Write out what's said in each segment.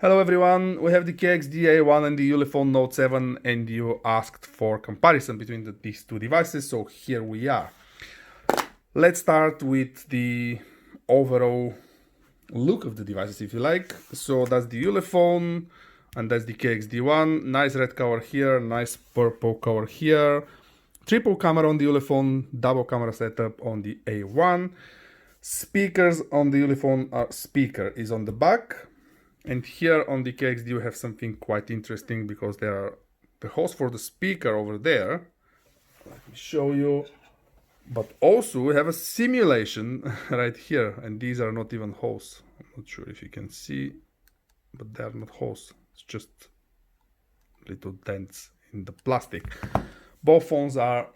Hello everyone, we have the KXD A1 and the Ulefone Note 7 and you asked for comparison between these two devices, so here we are. Let's start with the overall look of the devices if you like. So that's the Ulefone and that's the KXD A1. Nice red cover here, nice purple cover here. Triple camera on the Ulefone, double camera setup on the A1. Speakers on the Ulefone speaker is on the back. And here on the KXD you have something quite interesting because there are the holes for the speaker over there. Let me show you. But also we have a simulation right here, and these are not even holes. I'm not sure if you can see, but they are not holes. It's just little dents in the plastic. Both phones are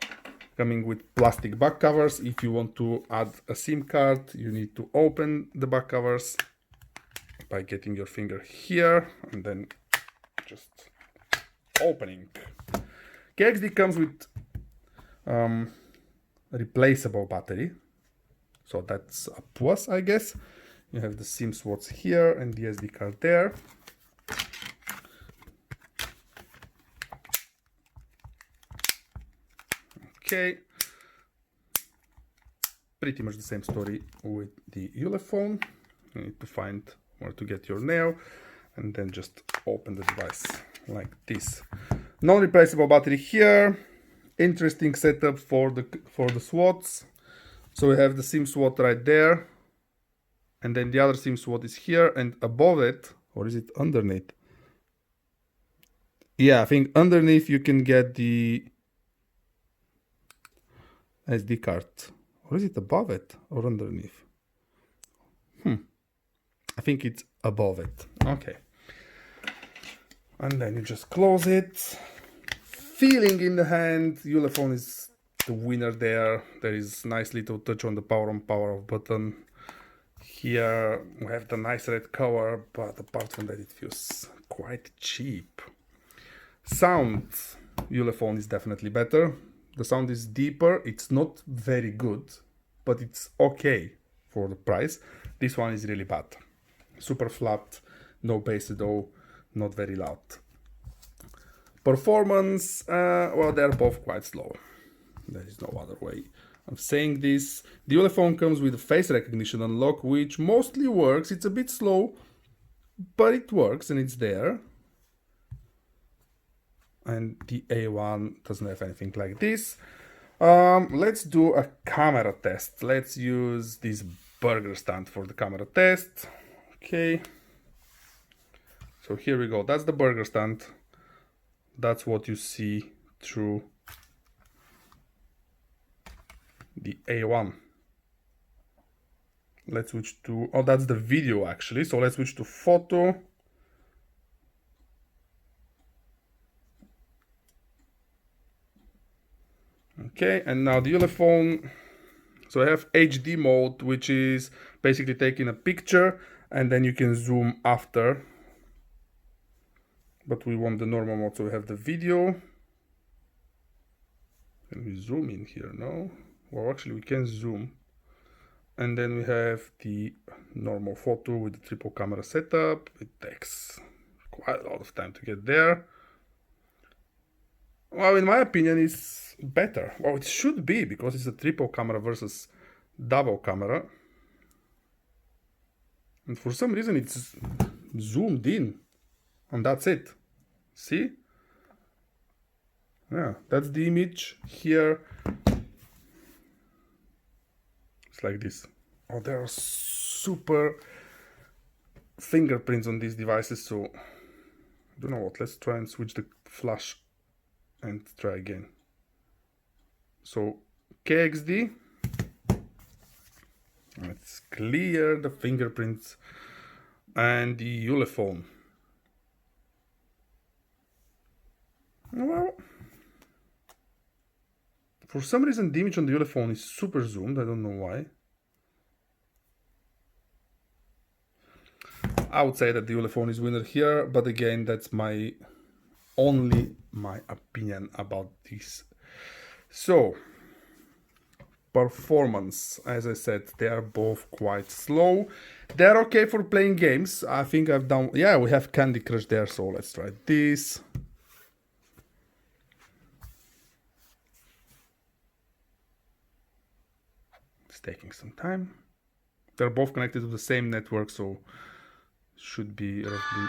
coming with plastic back covers. If you want to add a SIM card, you need to open the back covers by getting your finger here and then just opening. KXD comes with replaceable battery, so that's a plus, I guess. You have the SIM slots here and the SD card there. Okay, pretty much the same story with the Ulefone. You need to find where to get your nail and then just open the device like this. Non-replaceable battery here. Interesting setup for the slots. So we have the SIM slot right there, and then the other SIM slot is here, and above it, or is it underneath? Yeah, I think underneath you can get the SD card. Or is it above it or underneath? I think it's above it. Okay. And then you just close it. Feeling in the hand, Ulefone is the winner there. There is nice little touch on the power on, power off button. Here we have the nice red cover, but apart from that it feels quite cheap. Sound, Ulefone is definitely better. The sound is deeper. It's not very good, but it's okay for the price. This one is really bad. Super flat, no bass at all, not very loud. Performance, well, they're both quite slow. There is no other way of saying this. The Ulefone comes with a face recognition unlock, which mostly works. It's a bit slow, but it works and it's there. And the A1 doesn't have anything like this. Let's do a camera test. Let's use this burger stand for the camera test. Okay, so here we go. That's the burger stand. That's what you see through the A1. Let's switch to, oh, that's the video actually. So let's switch to photo. Okay, and now the Ulefone. So I have HD mode, which is basically taking a picture and then you can zoom after. But we want the normal mode, so we have the video. Can we zoom in here? No. Well, actually we can zoom. And then we have the normal photo with the triple camera setup. It takes quite a lot of time to get there. Well, in my opinion, it's better. Well, it should be, because it's a triple camera versus double camera. And for some reason it's zoomed in. And that's it. See? Yeah, that's the image here. It's like this. Oh, there are super fingerprints on these devices, so I don't know what. Let's try and switch the flash and try again. So KXD. Let's clear the fingerprints and the Ulefone. Well, for some reason the image on the Ulefone is super zoomed. I don't know why. I would say that the Ulefone is winner here, but again, that's only my opinion about this. So, performance. As I said, they are both quite slow. They're okay for playing games. I think I've done, yeah, we have Candy Crush there, so let's try this. It's taking some time. They're both connected to the same network, so should be roughly...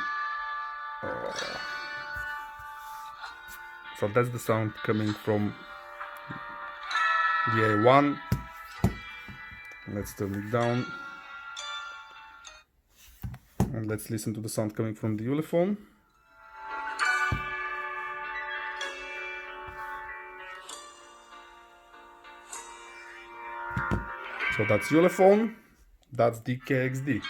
So that's the sound coming from the A1. Let's turn it down. And let's listen to the sound coming from the Ulefone. So that's Ulefone, that's the KXD.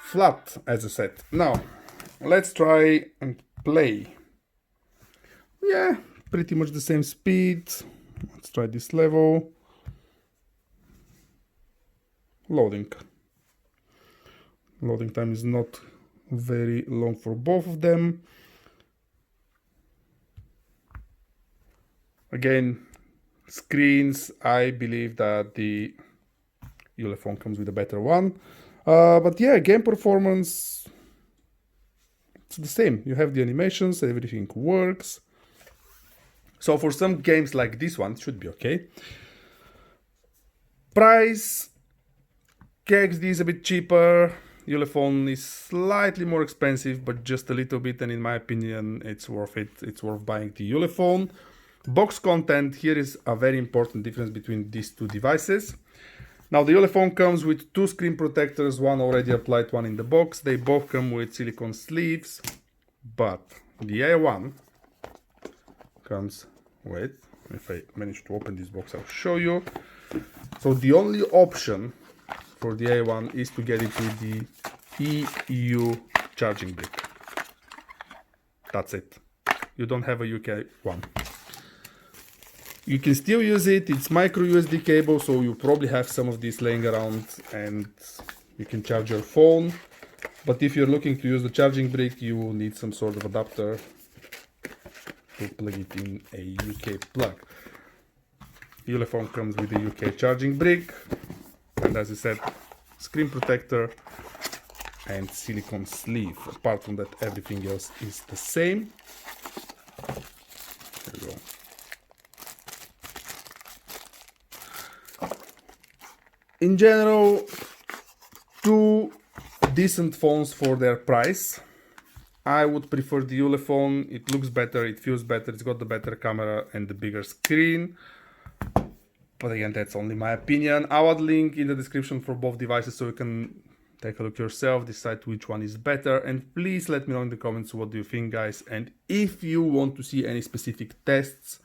Flat, as I said. Now, let's try and play. Yeah, pretty much the same speed. Let's try this level. Loading. Loading time is not very long for both of them. Again, screens, I believe that the Ulefone comes with a better one. But yeah, game performance, it's the same. You have the animations, everything works. So for some games like this one, it should be okay. Price, KXD is a bit cheaper. Ulefone is slightly more expensive, but just a little bit. And in my opinion, it's worth it. It's worth buying the Ulefone. Box content, here is a very important difference between these two devices. Now the Ulefone comes with two screen protectors, one already applied, one in the box. They both come with silicone sleeves, but the A1 comes with, if I manage to open this box, I'll show you. So the only option for the A1 is to get it with the EU charging brick. That's it. You don't have a UK one. You can still use it, it's micro USB cable, so you probably have some of these laying around and you can charge your phone. But if you're looking to use the charging brick, you will need some sort of adapter to plug it in a UK plug. Ulefone comes with a UK charging brick, and as I said, screen protector and silicone sleeve. Apart from that, everything else is the same. There we go. In general, two decent phones for their price. I would prefer the Ulefone. It looks better, it feels better, it's got the better camera and the bigger screen. But again, that's only my opinion. I will link in the description for both devices so you can take a look yourself, decide which one is better. And please let me know in the comments what do you think, guys. And if you want to see any specific tests.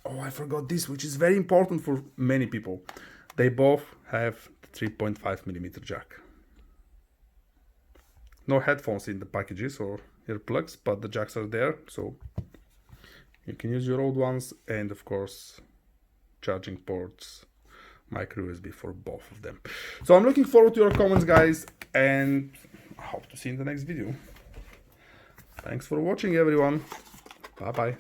Oh, I forgot this, which is very important for many people. They both have 3.5mm jack. No headphones in the packages or earplugs, but the jacks are there, so you can use your old ones, and of course charging ports, micro USB for both of them. So I'm looking forward to your comments, guys, and I hope to see you in the next video. Thanks for watching, everyone. Bye bye.